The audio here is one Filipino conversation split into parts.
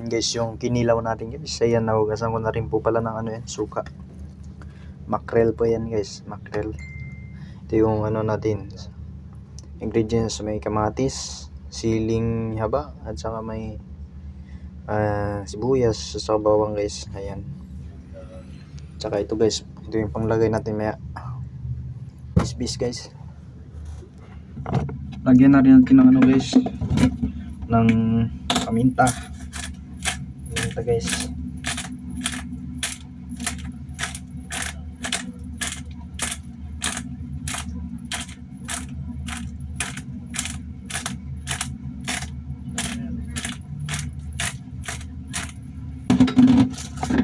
Yan guys, yung kinilaw natin guys. Ayan, nahugasan ko na rin po pala ng ano yan, suka. Mackerel po yan guys, mackerel. Ito yung ano natin, ingredients. May kamatis, siling haba, at saka may sibuyas sa bawang guys. Ayan. Tsaka ito guys, ito yung panglagay natin maya. Bis guys. Lagyan na rin natin ng ano guys, ng paminta. Paminta guys.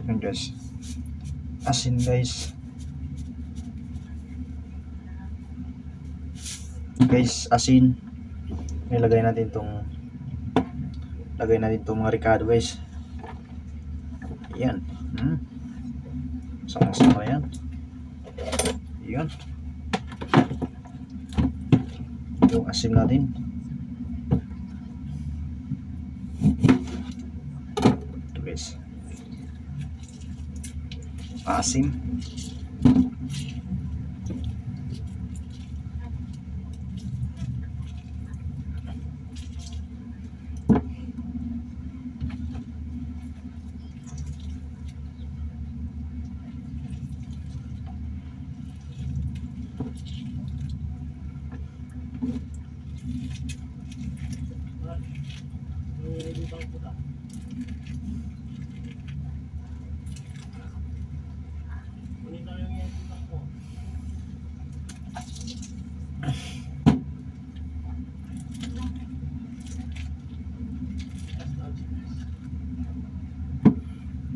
Ayan guys. Asin guys. Guys, asin. Nilagay natin tong mga ricado guys. Ayan. Sama-sama yan. Ayan. Yung asin natin. Ito guys. Asim.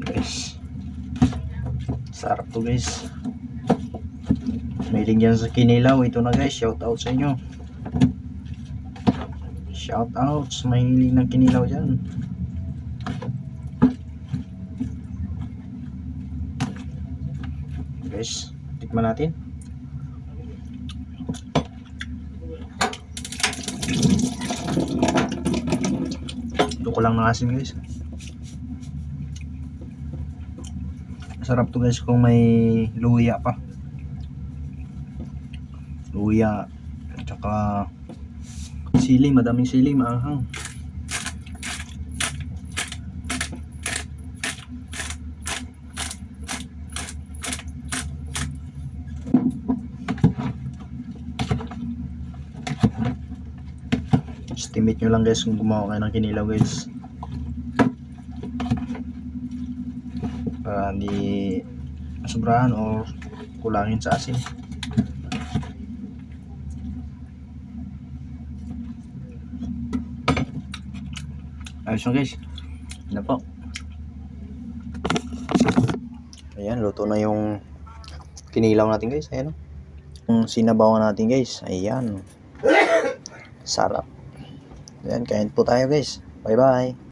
Guys, sarap to guys. May ligyan sa kinilaw. Ito na guys, shout out sa inyo. Shout out sa may hiling ng kinilaw dyan. Guys, tikman natin. Ito ko lang ng asin guys. Sarap to guys kung may luya pa. Luya at saka sili, madaming sili, maanghang. Estimate nyo lang guys kung gumawa kayo ng kinilaw guys, para hindi sobrahan o kulangin sa asin. Ayos na guys. Ano po, ayan, luto na yung kinilaw natin guys. Ayan o, yung sinabawan natin guys. Ayan, sarap. Ayan, kain po tayo guys. Bye bye.